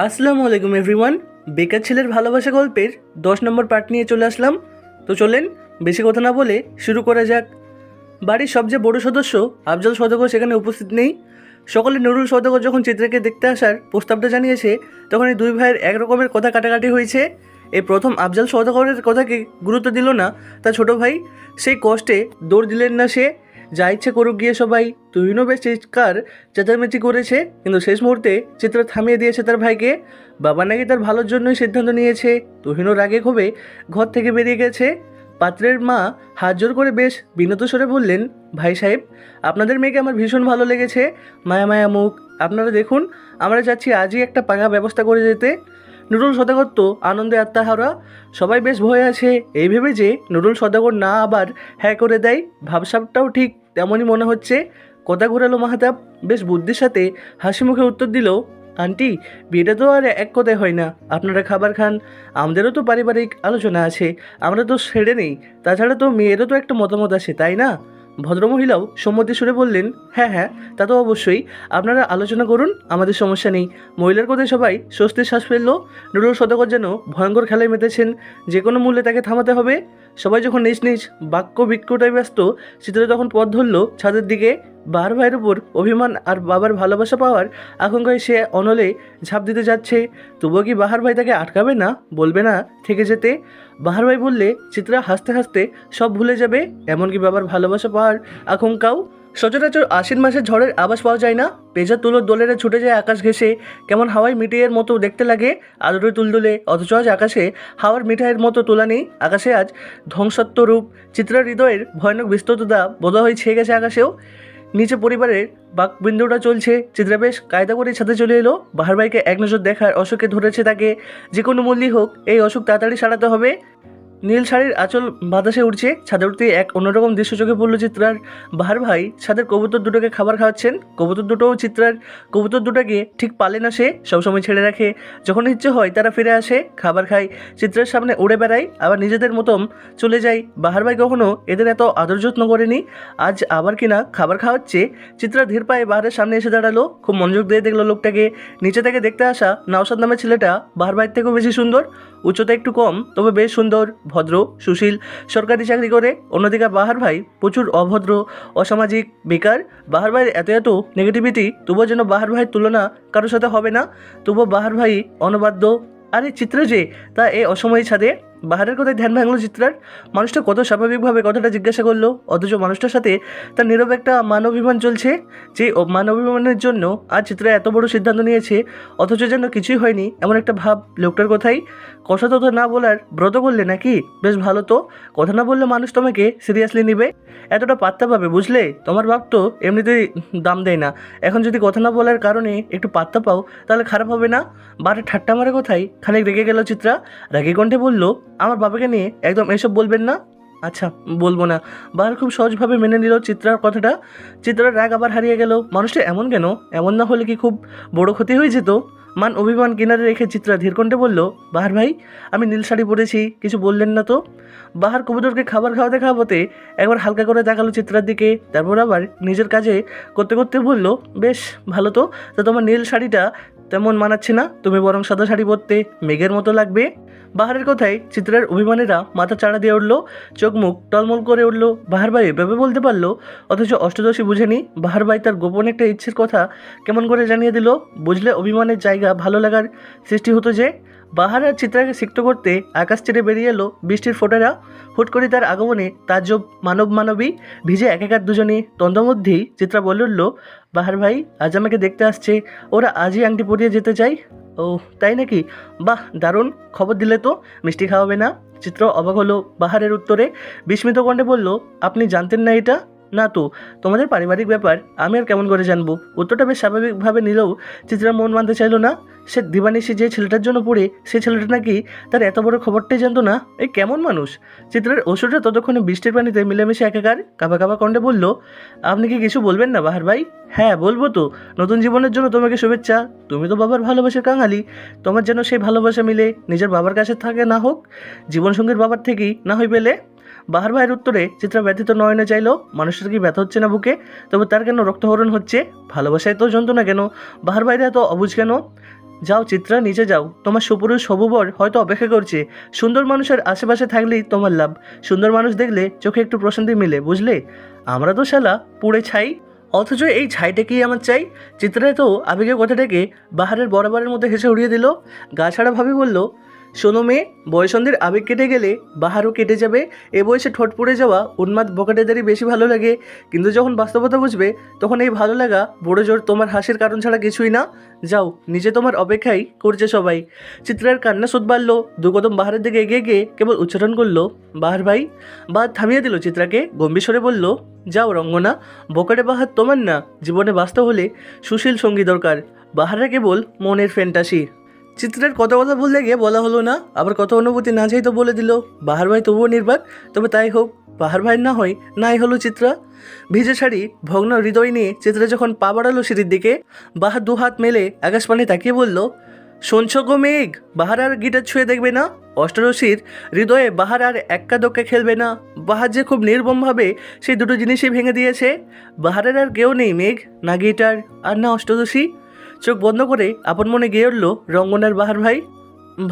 আসসালামু আলাইকুম এভরিওয়ান। বেকার ছেলের ভালোবাসা গল্পের 10 নম্বর পার্ট নিয়ে চলে আসলাম। তো চলেন বেশি কথা না বলে শুরু করা যাক। বাড়ির সবচেয়ে বড় সদস্য আফজাল সওদাগর সেখানে উপস্থিত নেই। সকলে নুরুল সওদাগর যখন চিত্রাকে দেখতে আসার প্রস্তাবটা জানিয়েছে, তখন এই দুই ভাইয়ের একরকমের কথা কাটাকাটি হয়েছে। এই প্রথম আফজাল সওদাগরের কথাকে গুরুত্ব দিল না তার ছোটো ভাই, সেই কষ্টে দৌড় দিলেন না সে। যা ইচ্ছে করুক গিয়ে সবাই। তুহিনও বেশ চিৎকার চেঁচামেচি করেছে, কিন্তু শেষ মুহূর্তে চিত্র থামিয়ে দিয়েছে তার ভাইকে। বাবা নাকি তার ভালোর জন্যই সিদ্ধান্ত নিয়েছে। তুহিনও রাগে ক্ষোভে ঘর থেকে বেরিয়ে গেছে। পাত্রের মা হাত জোর করে বেশ বিনত স্বরে বললেন, ভাই সাহেব, আপনাদের মেয়েকে আমার ভীষণ ভালো লেগেছে। মায়া মায়া মুখ, আপনারা দেখুন, আমরা চাচ্ছি আজই একটা পাকা ব্যবস্থা করে যেতে। নুরুল সওদাগর তো আনন্দে আত্মাহারা। সবাই বেশ ভয় আছে, এই ভেবে যে নুরুল সওদাগর না আবার হ্যাঁ করে দেয়। ভাবসাবটাও ঠিক তেমনই মনে হচ্ছে। কথা ঘোরালো মাহাতাব বেশ বুদ্ধির সাথে হাসি মুখে উত্তর দিল, আন্টি, বিয়েটা তো আর এক কথায় হয় না। আপনারা খাবার খান, আমাদেরও তো পারিবারিক আলোচনা আছে, আমরা তো সেরে নেই। তাছাড়া তো মেয়েরও তো একটা মতামত আছে, তাই না? ভদ্রমহিলাও সম্মতি সুরে বললেন, হ্যাঁ হ্যাঁ, তা তো অবশ্যই, আপনারা আলোচনা করুন, আমাদের সমস্যা নেই। মহিলার কথায় সবাই স্বস্তির শ্বাস ফেলল। নুরুল সওদাগর যেন ভয়ঙ্কর খেলায় মেতেছেন, যে কোনো মূল্যে তাকে থামাতে হবে। সবাই যখন নিজ নিজ বাক্য বিক্ষোটায় ব্যস্ত, চিত্র তখন পথ ধরল ছাদের দিকে। বাহার ভাইয়ের উপর অভিমান আর বাবার ভালোবাসা পাওয়ার আকাঙ্ক্ষায় সে অনলে ঝাঁপ দিতে যাচ্ছে। তবুও কি বাহার ভাই তাকে আটকাবে না, বলবে না থেকে যেতে? বাহার ভাই বললে চিত্রা হাসতে হাসতে সব ভুলে যাবে, এমনকি বাবার ভালোবাসা পাওয়ার আকাঙ্ক্ষাও। সচরাচর আশ্বিন মাসের ঝড়ের আভাস পাওয়া যায় না। পেঁজা তুলোর দোলেরে ছুটে যায় আকাশ ঘেঁষে, কেমন হাওয়ায় মিঠাইয়ের মতো দেখতে লাগে আদরে তুলদুলে। অথচ আজ আকাশে হাওয়ার মিঠাইয়ের মতো তোলা নেই। আকাশে আজ ধ্বংসাত্ম রূপ। চিত্রার হৃদয়ের ভয়ানক বিস্তৃততা বোধহয় ছেয়ে গেছে আকাশেও। নিচে পরিবারের বাকবিন্দুটা চলছে। চিত্রা বেশ কায়দা করে ছাদে চলে এলো। বাহার ভাইকে এক নজর দেখার অশোকে ধরেছে তাকে। যে কোনো মূল্যই হোক এই অসুখ তাড়াতাড়ি সারাতে হবে। নীল শাড়ির আঁচল বাতাসে উঠছে। ছাদে উঠতে এক অন্যরকম দৃশ্য চোখে পড়ল চিত্রার। বাহার ভাই ছাদের কবুতর দুটোকে খাবার খাওয়াচ্ছেন। কবুতর দুটোও চিত্রার। কবুতর দুটোকে ঠিক পালে না সে, সবসময় ছেড়ে রাখে। যখন ইচ্ছে হয় তারা ফিরে আসে, খাবার খায়, চিত্রার সামনে উড়ে বেড়ায়, আবার নিজেদের মতন চলে যায়। বাহার ভাই কখনো এদের এত আদর যত্ন করেনি, আজ আবার কিনা খাবার খাওয়াচ্ছে। চিত্রা ধীর পায়ে বাহারের সামনে এসে দাঁড়ালো। খুব মনোযোগ দিয়ে দেখলো লোকটাকে। নিচে থেকে দেখতে আসা নওশাদ নামের ছেলেটা বাহার ভাইয়ের থেকেও বেশি সুন্দর। উচ্চতা একটু কম, তবে বেশ সুন্দর, ভদ্র, সুশীল, সরকারি চাকরি করে। অন্যদিকে বাহার ভাই প্রচুর অভদ্র, অসামাজিক, বেকার। বাহার ভাইয়ের এত এত নেগেটিভিটি, তবুও যেন বাহার ভাইয়ের তুলনা কারোর সাথে হবে না। তবুও বাহার ভাই অনবাদ্য। আরে চিত্র যে, তা এই অসময়ে ছাদে? বাহারের কথায় ধ্যান ভাঙলো চিত্রার। মানুষটা কত স্বাভাবিকভাবে কথাটা জিজ্ঞাসা করলো, অথচ মানুষটার সাথে তার নীরব একটা মানবাভিমান চলছে। যে মানবাভিমানের জন্য আজ চিত্রা এত বড় সিদ্ধান্ত নিয়েছে, অথচ যেন কিছুই হয়নি এমন একটা ভাব লোকটার কথাই। কথা তো না বলার ব্রত করলে নাকি? বেশ ভালো তো, কথা না বললে মানুষ তোমাকে সিরিয়াসলি নিবে, এতটা পাত্তা পাবে, বুঝলে? তোমার বাপ তো এমনিতেই দাম দেয় না, এখন যদি কথা না বলার কারণে একটু পাত্তা পাও তাহলে খারাপ হবে না? বারে ঠাট্টা মারা কথাই খানিক রেগে গেল চিত্রা। রাগী কণ্ঠে বলল, আমার বাবাকে নিয়ে একদম এসব বলবেন না। আচ্ছা, বলবো না। বাহার খুব সহজভাবে মেনে নিল চিত্রার কথাটা। চিত্রার রাগ আবার হারিয়ে গেল। মানুষটা এমন কেন? এমন না হলে কি খুব বড় ক্ষতি হয়ে যেত? মান অভিমান কিনারে রেখে চিত্রা ধীর কণ্ঠে বলল, বাহার ভাই, আমি নীল শাড়ি পরেছি, কিছু বললেন না তো? বাহার কবুতরকে খাবার খাওয়াতে খাওয়াতে একবার হালকা করে দেখালো চিত্রার দিকে, তারপর আবার নিজের কাজে করতে করতে বলল, বেশ ভালো তো, তা তোমার নীল শাড়িটা তেমন মানাচ্ছে না, তুমি বরং সাদা শাড়ি পরতে, মেঘের মতো লাগবে। বাহারের কথায় চিত্রার অভিমানীরা মাথা চাড়া দিয়ে উঠল, চোখ মুখ টলমল করে উঠল। বাহার ভাই এভাবে বলতে পারলো, অথচ অষ্টদশী বুঝেনি। বাহার ভাই তার গোপন একটা ইচ্ছের কথা কেমন করে জানিয়ে দিল। বুঝলে অভিমানের জায়গা ভালো লাগার সৃষ্টি হতো যে। বাহার আর চিত্রাকে সিক্ত করতে আকাশ ছেড়ে বেরিয়ে এলো বৃষ্টির ফোঁটারা। হুট করে তার আগমনে তাজ্জব মানবী ভিজে একাকার দুজনে। তন্দ্রমধ্যেই চিত্রা বলে উঠল, বাহার ভাই আজ আমাকে দেখতে আসছে, ওরা আজই আংটি পরিয়ে যেতে চাই। ও তাই নাকি? বাহ, দারুণ খবর দিলে তো। মিষ্টি খাওয়াবে না? চিত্র অবাক হলো বাহারের উত্তরে। বিস্মিত কণ্ঠে বলল, আপনি জানতেন না এটা? না তো, তোমাদের পারিবারিক ব্যাপার আমি আর কেমন করে জানবো? উত্তরটা বেশ স্বাভাবিকভাবে নিলেও চিত্রা মন মানতে চাইল না। সে দিবানিশি যে ছেলেটার জন্য পড়ে, সে ছেলেটা নাকি তার এত বড় খবরটাই জানতো না। এই কেমন মানুষ? চিত্রার ওষুধটা ততক্ষণে বৃষ্টির পানিতে মিলেমিশে একাকার। কাবা কাবা কণ্ঠে বলল, আপনি কি কিছু বলবেন না বাহার ভাই? হ্যাঁ বলবো তো। নতুন জীবনের জন্য তোমাকে শুভেচ্ছা। তুমি তো বাবার ভালোবাসার কাঙালি, তোমার যেন সেই ভালোবাসা মিলে নিজের বাবার কাছে থাকে, না হোক জীবনসঙ্গীর বাবার থেকেই না হয় পেলে। বাহার ভাইয়ের উত্তরে চিত্রা ব্যথিত নয়নে চাইল, মানুষটার কি ব্যথা হচ্ছে না বুকে? তবে তার কেন রক্তহরণ হচ্ছে? ভালোবাসায় তো যন্ত্রণা কেন? বাহার ভাইরা এত অবুঝ কেন? যাও চিত্রা, নিচে যাও, তোমার সুপুরুষ হবুবর হয়তো অপেক্ষা করছে। সুন্দর মানুষের আশেপাশে থাকলেই তোমার লাভ। সুন্দর মানুষ দেখলে চোখে একটু প্রশান্তি মিলে, বুঝলে? আমরা তো শালা পুড়ে ছাই, অথচ এই ছাইটাকেই আমার চাই। চিত্রায় তো আবেগের কথাটাকে বাহারের বরাবরের মধ্যে হেসে উড়িয়ে দিল। গা ছাড়া ভাবে বলল, শোনো মেয়ে, বয়সন্ধির আবেগ কেটে গেলে বাহারও কেটে যাবে। এ বয়সে ঠোঁট পুড়ে যাওয়া উন্মাদ বকাটেদেরই বেশি ভালো লাগে, কিন্তু যখন বাস্তবতা বুঝবে তখন এই ভালো লাগা বড় জোর তোমার হাসির কারণ ছাড়া কিছুই না। যাও, নিজে তোমার অপেক্ষাই করছে সবাই। চিত্রার কান্না সুদ বাড়ল, দু কদম বাহারের দিকে এগিয়ে গিয়ে কেবল উচ্চারণ করলো, বাহার ভাই। বাহার থামিয়ে দিল চিত্রাকে, গম্ভীর স্বরে বলল, যাও রঙ্গনা, বকাটে বাহার তোমার না। জীবনে বাস্তব হলে সুশীল সঙ্গী দরকার, বাহারে কেবল মনের ফ্যান্টাসি। চিত্রের কত কথা ভুলতে গিয়ে বলা হলো না, আবার কত অনুভূতি না চাই তো বলে দিল। বাহার ভাই তবুও নির্বাক, তবে তাই হোক, বাহার ভাই না হয় নাই হলো চিত্রা। ভিজে শাড়ি ভগ্ন হৃদয় নিয়ে চিত্রা যখন পা বাড়ালো সিঁড়ির দিকে, বাহার দু হাত মেলে আকাশপানে তাকিয়ে বলল, শুনছ গো মেঘ, বাহার আর গিটার ছুঁয়ে দেখবে না? অষ্টরশির হৃদয়ে বাহার আর এক্কা দোক্কা খেলবে না? বাহার যে খুব নির্মমভাবে সেই দুটো জিনিসই ভেঙে দিয়েছে। বাহারের আর কেউ নেই মেঘ, না গিটার আর না অষ্টদশী। চোখ বন্ধ করে আপন মনে গেয়ে উঠল রঙ্গনার বাহার ভাই,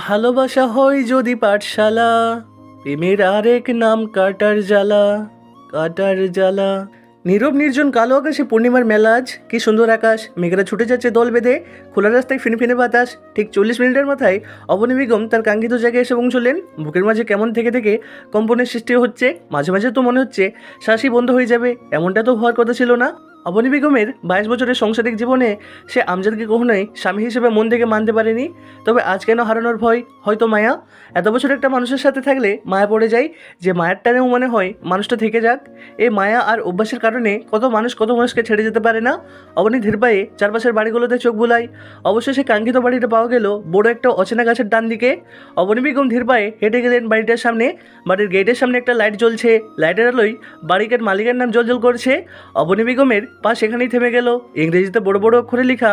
ভালোবাসা হয় যদি পাঠশালা, প্রেমের আরেক নাম কাটার জ্বালা, কাটার জ্বালা। নীরব নির্জন কালো আকাশে পূর্ণিমার মেলা আজ, কি সুন্দর আকাশ, মেঘেরা ছুটে যাচ্ছে দল বেঁধে, খোলা রাস্তায় ফিনফিনে বাতাস। ঠিক 40 মিনিটের মাথায় অবনী বেগম তার কাঙ্ক্ষিত জায়গায় এসে পৌঁছলেন। বুকের মাঝে কেমন থেকে থেকে কম্পনের সৃষ্টি হচ্ছে, মাঝে মাঝে তো মনে হচ্ছে শ্বাসই বন্ধ হয়ে যাবে। এমনটা তো হওয়ার কথা ছিল না। অবনী বেগমের 22 বছরের সাংসারিক জীবনে সে আমজাদকে কখনোই স্বামী হিসেবে মন থেকে মানতে পারেনি। তবে আজ কেন হারানোর ভয়, হয়তো মায়া। এত বছর একটা মানুষের সাথে থাকলে মায়া পড়ে যায়, যে মায়ার টানেও মনে হয় মানুষটা থেকে যাক। এই মায়া আর অভ্যাসের কারণে কত মানুষকে ছেড়ে যেতে পারে না। অবনী ধীর পায়ে চারপাশের বাড়িগুলোতে চোখ বুলায়। অবশেষে কাঙ্ক্ষিত বাড়িটা পাওয়া গেল বড় একটা অচেনা গাছের ডান দিকে। অবনী বেগম ধীর পায়ে হেঁটে গেলেন বাড়িটার সামনে। বাড়ির গেটের সামনে একটা লাইট জ্বলছে, লাইটের আলোয় বাড়ির মালিকের নাম জ্বলজ্বল করছে। অবনী বেগমের পা সেখানেই থেমে গেল। ইংরেজিতে বড় বড় অক্ষরে লেখা,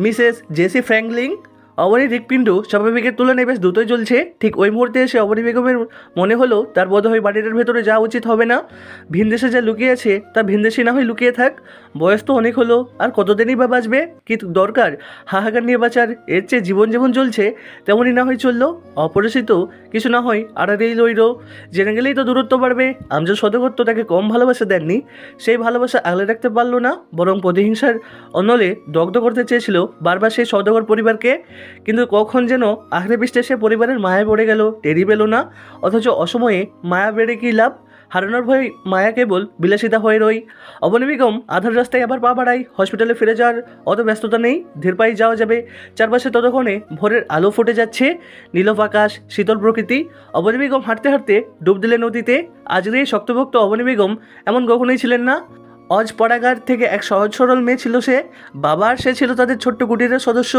মিসেস জেসি ফ্র্যাঙ্কলিন। অবনীর হৃৎপিণ্ড স্বাভাবিকের তুলনায় বেশ দ্রুতই জ্বলছে। ঠিক ওই মুহূর্তে এসে অবনী বেগমের মনে হলো তার বোধহয় বাড়িটার ভেতরে যাওয়া উচিত হবে না। ভিনদেশে যা লুকিয়ে আছে তা ভিনদেশে না হয় লুকিয়ে থাক। বয়স তো অনেক হলো, আর কতদিনই বা বাঁচবে? কি দরকার হাহাকার নিয়ে বাঁচার? এর চেয়ে জীবন যেমন চলছে তেমনই না হয় চললো। অপরিচিত কিছু না হয় আড়ালেই লইল, জেনে গেলেই তো দূরত্ব বাড়বে। আমজাদ সদাগর তো তাকে কম ভালোবাসা দেননি, সেই ভালোবাসা আগলে রাখতে পারলো না, বরং প্রতিহিংসার অনলে দগ্ধ করতে চেয়েছিল বারবার সেই সদাগর পরিবারকে। কিন্তু কখন যেন আখড়ে পিষ্টে সে পরিবারের মায়া পড়ে গেল, টেরি পেল না। অথচ অসময়ে মায়া বেড়ে কী লাভ? হারানোর ভয় মায়া কেবল বিলাসিতা হয়ে রই। অবনী বেগম আধার রাস্তায় আবার পা বাড়ায়। হসপিটালে ফিরে যাওয়ার অত ব্যস্ততা নেই, ধীর পায়ে যাওয়া যাবে। চারপাশে ততক্ষণে ভোরের আলো ফুটে যাচ্ছে, নীলভ আকাশ, শীতল প্রকৃতি। অবনী বেগম হাঁটতে হাঁটতে ডুব দিলেন নদীতে। আজকের এই শক্তভক্ত অবনী বেগম এমন কখনোই ছিলেন না। অজ পড়াগার থেকে এক সহজ সরল মেয়ে ছিল সে। বাবা আর সে ছিল তাদের ছোট্ট কুটিরের সদস্য।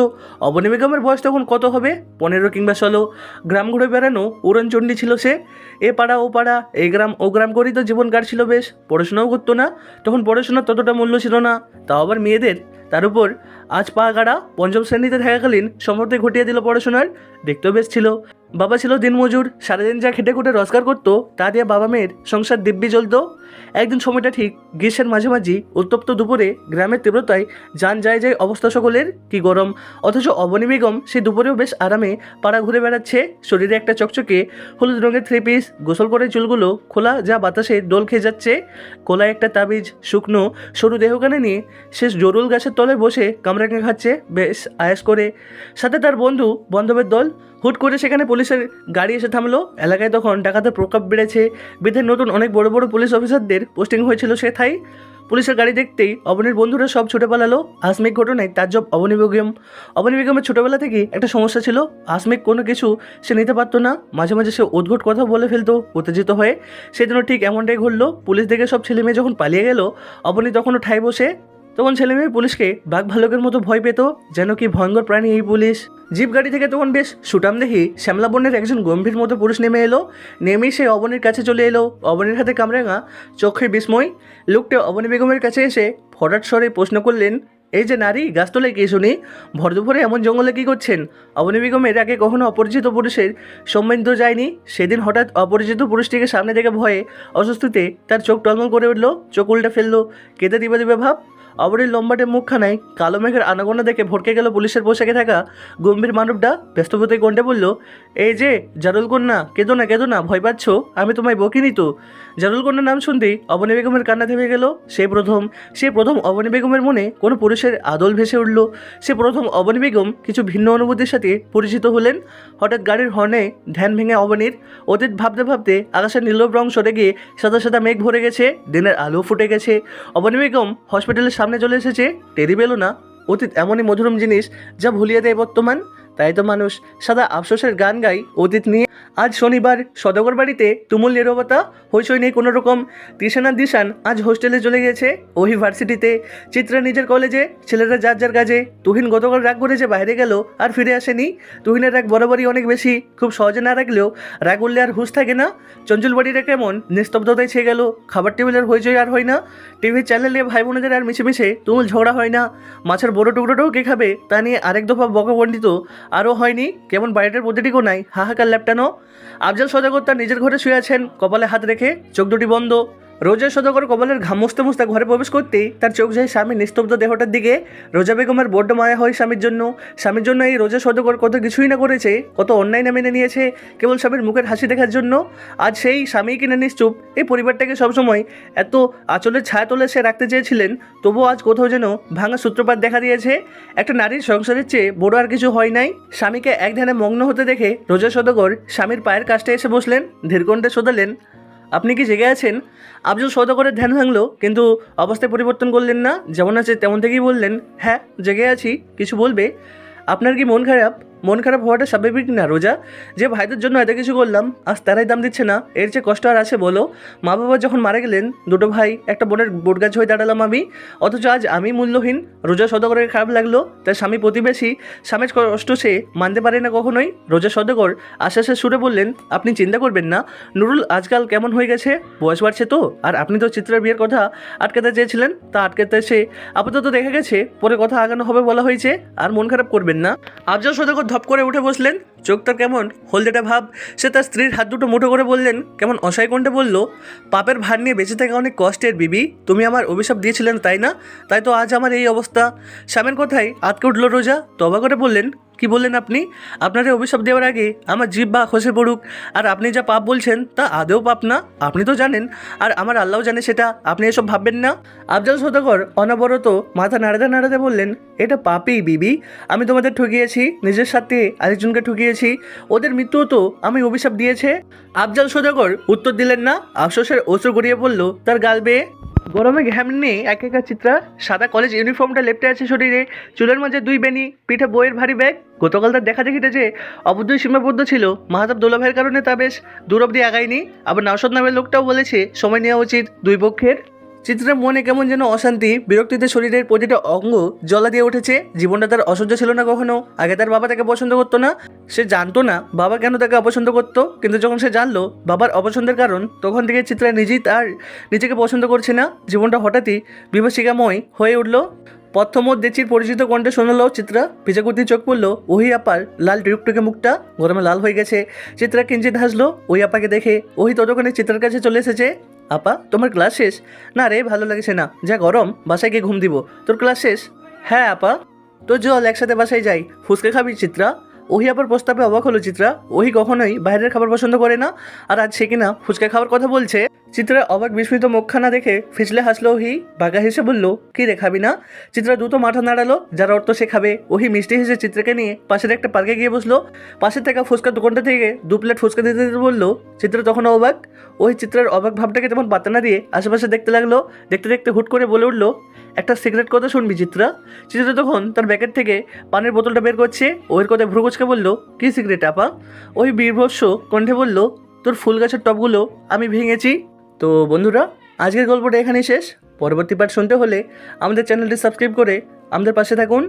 অবনী বেগমের বয়স তখন কত হবে, 15 কিংবা 16। গ্রাম ঘুরে বেড়ানো উড়নচণ্ডী ছিল সে। এ পাড়া ও পাড়া, এই গ্রাম ও গ্রাম করেই তো জীবন কাটছিল বেশ। পড়াশোনাও করতো না, তখন পড়াশোনার ততটা মূল্য ছিল না, তাও আবার মেয়েদের। তার উপর আজ পা গাড়া 5ম শ্রেণীতে থাকাকালীন সমর্থে ঘটিয়ে দিল পড়াশোনার। দেখতেও বেশ ছিল। বাবা ছিল দিনমজুর, সারাদিন যা খেটে খুঁটে রোজগার করতো তা দিয়ে বাবা মেয়ের সংসার দিব্যি চলতো। একদিন সময়টা ঠিক গ্রীষ্মের মাঝামাঝি, উত্তপ্ত দুপুরে গ্রামের তীব্রতায় যান যায় যায় অবস্থা সকলের, কি গরম। অথচ অবনী বেগম সে দুপুরেও বেশ আরামে পাড়া ঘুরে বেড়াচ্ছে। শরীরে একটা চকচকে হলুদ রঙের 3 পিস, গোসল করে চুলগুলো খোলা যা বাতাসে দোল খেয়ে যাচ্ছে। কোলায় একটা তাবিজ, শুকনো সরু দেহখানে নিয়ে শেষ জরুল গাছের তলায় বসে কামরাঙা খাচ্ছে বেশ আয়াস করে। সাথে তার বন্ধু বান্ধবের দল। হুট করে সেখানে পুলিশের গাড়ি এসে থামলো। এলাকায় তখন ডাকাতের প্রকোপ বেড়েছে। বিদেশ নতুন অনেক বড় বড় পুলিশ অফিসারদের পোস্টিং হয়েছিল সে ঠাই। পুলিশের গাড়ি দেখতেই অবনীর বন্ধুরা সব ছুটে পালালো। আসমিক ঘটনায় তাজ্জব অবনী বেগম। অবনী বেগমের ছোটোবেলা থেকেই একটা সমস্যা ছিল, আসমিক কোনো কিছু সে নিতে পারতো না। মাঝে মাঝে সে উদ্ভট কথা বলে ফেলতো উত্তেজিত হয়ে। সেদিনও ঠিক এমনটাই ঘটলো। পুলিশ দেখে সব ছেলে মেয়ে যখন পালিয়ে গেল, অবনী তখনও ঠাই বসে। তখন ছেলে মেয়ে পুলিশকে বাঘ ভালুকের মতো ভয় পেত, যেন কি ভয়ঙ্কর প্রাণী এই পুলিশ। জিপ গাড়ি থেকে তখন বেশ সুটাম দেখি শ্যামলা বর্ণের একজন গম্ভীর মতো পুরুষ নেমে এলো। নেমেই সে অবনীর কাছে চলে এলো। অবনীর হাতে কামরাঙা, চোখে বিস্ময়। লোকটা অবনী বেগমের কাছে এসে ফরাট স্বরে প্রশ্ন করলেন, এই যে নারী, গাছতলায় কে শুনি? ভর দুপুরে এমন জঙ্গলে কী করছেন? অবনী বেগমের আগে কখনো অপরিচিত পুরুষের সম্মান তো যায়নি। সেদিন হঠাৎ অপরিচিত পুরুষটিকে সামনে দেখে ভয়ে অস্বস্তিতে তার চোখ টলমল করে উঠল, চোখ উল্টে ফেললো, কেঁদে দিবে ভাব। অবনীর লম্বাটে মুখখানায় কালো মেঘের আনাগোনা দেখে ভরকে গেল পুলিশের পোশাকে থাকা গম্ভীর মানবটা ব্যস্তপতি কণ্ঠে বলল, এই যে জারুল কন্যা, কেঁদো না, ভয় পাচ্ছ? আমি তোমায় বকিনি তো। জারুল কন্যার নাম শুনতেই অবনী বেগমের কান্না থেমে গেল। সে প্রথম অবনী বেগমের মনে কোনো পুরুষের আদল ভেসে উঠল। সে প্রথম অবনী বেগম কিছু ভিন্ন অনুভূতির সাথে পরিচিত হলেন। হঠাৎ গাড়ির হর্নে ধ্যান ভেঙে অবনীর। অতীত ভাবতে ভাবতে আকাশের নীলব রং সরে গিয়ে সাদা সাদা মেঘ ভরে গেছে, দিনের আলো ফুটে গেছে। অবনী বেগম হসপিটালের সামনে চলে এসেছে। টেরি পেল না। অতীত এমনই মধুরম জিনিস যা ভুলিয়ে দেয় বর্তমান। তাই তো মানুষ সাদা আফসোসের গান গায় অতীত নিয়ে। আজ শনিবার সদগর বাড়িতে তুমুল নীরবতা, হইচই নেই কোনো রকম। দিশান আজ হোস্টেলে চলে গেছে, ওহি ভার্সিটিতে। চিত্রা নিজের কলেজে, ছেলেরা যার যার কাজে। তুহিন গতকাল রাগ করেছে, বাইরে গেল আর ফিরে আসেনি। তুহিনের রাগ বরাবরই অনেক বেশি, খুব সহজে না রাখলেও রাগ উঠলে আর হুঁশ থাকে না। চঞ্চল বাড়িটা কেমন নিস্তব্ধতায় ছেয়ে গেল। খাবার টেবিলের হইচই আর হয় না। টিভির চ্যানেলে ভাই বোনেদের আর মিশে তুমুল ঝগড়া হয় না। মাছের বড় টুকরোটাও কে খাবে তা নিয়ে আরেক দফা বকবণ্ডিত আরও হয়নি। কেমন বাড়িটার প্রতিটি কোনায় হাহাকার ল্যাপটানো। আফজাল সদাগর তার নিজের ঘরে শুয়ে আছেন, কপালে হাত রেখে, চোখ দুটি বন্ধ। রোজা সদাগর কপালের ঘাম মুছতে মুছতে ঘরে প্রবেশ করতেই তার চোখ যায় স্বামীর নিস্তব্ধ দেহটার দিকে। রোজা বেগমের বড্ড মায়া হয় স্বামীর জন্য এই রোজা সদাগর কত কিছুই না করেছে, কত অন্যায় না মেনে নিয়েছে কেবল স্বামীর মুখের হাসি দেখার জন্য। আজ সেই স্বামী কিনা নিশ্চুপ। এই পরিবারটাকে সবসময় এত আঁচলের ছায়া তোলে সে রাখতে চেয়েছিলেন, তবুও আজ কোথাও যেন ভাঙা সূত্রপাত দেখা দিয়েছে। একটা নারীর সংসারের চেয়ে বড় আর কিছু হয় নাই। স্বামীকে এক ধ্যানে মগ্ন হতে দেখে রোজা সদাগর স্বামীর পায়ের কাছটা এসে বসলেন, ধীরকণ্ঠে শোধালেন, আপনি কি জেগে আছেন? আফজল সদাগরের ধ্যান ভাঙলো, কিন্তু অবস্থায় পরিবর্তন করলেন না। যেমন আছে তেমন থেকেই বললেন, হ্যাঁ জেগে আছি। কিছু বলবে? আপনার কি মন খারাপ হওয়াটা স্বাভাবিক না রোজা? যে ভাইদের জন্য এত কিছু করলাম, আজ তারাই দাম দিচ্ছে না, এর চেয়ে কষ্ট আর আছে বলো? মা বাবা যখন মারা গেলেন, দুটো ভাই একটা বোনের বটগাছ হয়ে দাঁড়ালাম আমি, অথচ আজ আমি মূল্যহীন। রোজা সদাগরের খারাপ লাগলো, তার স্বামী প্রতিবেশী, স্বামীর কষ্ট সে মানতে পারে না কখনোই। রোজা সদাগর আশ্বাসের সুরে বললেন, আপনি চিন্তা করবেন না। নুরুল আজকাল কেমন হয়ে গেছে, বয়স বাড়ছে তো। আর আপনি তো চিত্রার বিয়ের কথা আটকাতে চেয়েছিলেন, তা আটকাতে সে আপাতত দেখা গেছে, পরে কথা আগানো হবে বলা হয়েছে। আর মন খারাপ করবেন না। আফজল সদাগর ধপ করে উঠে বসলেন, চোখ তার কেমন হলদেটা ভাব। সে তার স্ত্রীর হাত দুটো মুঠো করে বললেন, কেমন অসহায় কণ্ঠে বলল, পাপের ভার নিয়ে বেঁচে থাকা অনেক কষ্টের বিবি। তুমি আমার অভিশাপ দিয়েছিলেন তাই না? তাই তো আজ আমার এই অবস্থা। স্বামীর কথায় আটকে উঠল রোজা, তবা করে বললেন, কি বললেন আপনি? আপনার এই অভিশাপ দেওয়ার আগে আমার জিভ বা খসে পড়ুক। আর আপনি যা পাপ বলছেন তা আদেও পাপ না, আপনি তো জানেন, আর আমার আল্লাহও জানে সেটা। আপনি এসব ভাববেন না। আফজল সদাগর অনবরত মাথা নাড়াতে বললেন, এটা পাপই বিবি। আমি তোমাদের ঠকিয়েছি, নিজের সাথে আরেকজনকে ঠকিয়েছি। ওদের মৃত্যুও তো আমি অভিশাপ দিয়েছে। আফজল সদাগর উত্তর দিলেন না। আফসোসের অশ্রু গড়িয়ে পড়ল তার গাল বেয়ে। গরমে ঘাম নিয়ে একা চিত্রা সাদা কলেজ ইউনিফর্মটা লেপটে আছে শরীরে, চুলের মাঝে দুই বেনি, পিঠে বইয়ের ভারী ব্যাগ। গতকাল তার দেখা দেখিতে যে অবশ্যই সীমাবদ্ধ ছিল, মাহাতাব দোলাভাইয়ের কারণে তা বেশ দূর অব্দি আগায়নি। আবার নাওশাদ নামের লোকটাও বলেছে সময় নেওয়া উচিত দুই পক্ষের। চিত্রের মনে কেমন যেন অশান্তি, বিরক্তিতে শরীরের প্রতিটা অঙ্গ জ্বলা দিয়ে উঠেছে। জীবনটা তার অসহ্য ছিল না কখনো। আগে তার বাবা তাকে পছন্দ করতো না, সে জানতো না বাবা কেন তাকে অপছন্দ করতো। কিন্তু যখন সে জানলো বাবার অপছন্দের কারণ, তখন থেকে চিত্রা নিজেকে পছন্দ করছে না। জীবনটা হঠাৎই বিভীষিকাময় হয়ে উঠল। প্রথমত দেচির পরিচিত কণ্ঠে শোনালো চিত্রা। ভিজাকুর্তি চোখ পড়লো ওহি আপার লাল টুকটুকে মুখটা গরমে লাল হয়ে গেছে। চিত্রা কিঞ্চিত হাসলো ওহি আপাকে দেখে। ওহি ততক্ষণে চিত্রার কাছে চলে এসেছে। আপা, তোমার ক্লাস শেষ? না রে, ভালো লাগছে না, যা গরম, বাসায় গিয়ে ঘুম দিব। তোর ক্লাস শেষ? হ্যাঁ আপা। তো চল একসাথে বাসায় যাই, ফুচকা খাবি চিত্রা? ওহি আপার প্রস্তাবে অবাক হলো চিত্রা। ওহি কখনোই বাইরের খাবার পছন্দ করে না, আর আজ সে কিনা ফুচকা খাওয়ার কথা বলছে। চিত্রা অবাক বিস্মিত মুখখানা দেখে ফিসলে হাসলো ওহি। বাঘা হেসে বলল, কি রে, খাবি না? চিত্রা দ্রুত মাথা নাড়ালো, যার অর্থ সে খাবে। ওহি মিষ্টি হেসে চিত্রাকে নিয়ে পাশের একটা পার্কে গিয়ে বসলো। পাশে থাকা ফুচকার দোকানটা থেকে 2 প্লেট ফুচকা দিতে দিতে বললো। চিত্রা তখন অবাক। ওই চিত্রার অবাক ভাবটাকে তেমন পাত্তা না দিয়ে আশেপাশে দেখতে লাগলো। দেখতে দেখতে হুট করে বলে উঠলো, একটা সিগারেট কথা শুনবি চিত্রা? চিত্রা তখন তার ব্যাকেট থেকে পানের বোতলটা বের করছে। ওর কথায় ভ্রু কুচকে বলল, কি সিগারেট আপা? ওই বীরভস্য কণ্ঠে বলল, তোর ফুল গাছের টবগুলো আমি ভেঙেছি। তো বন্ধুরা, আজকের গল্পটা এখানেই শেষ। পরবর্তী পার্ট শুনতে হলে আমাদের চ্যানেলটি সাবস্ক্রাইব করে আমাদের পাশে থাকুন।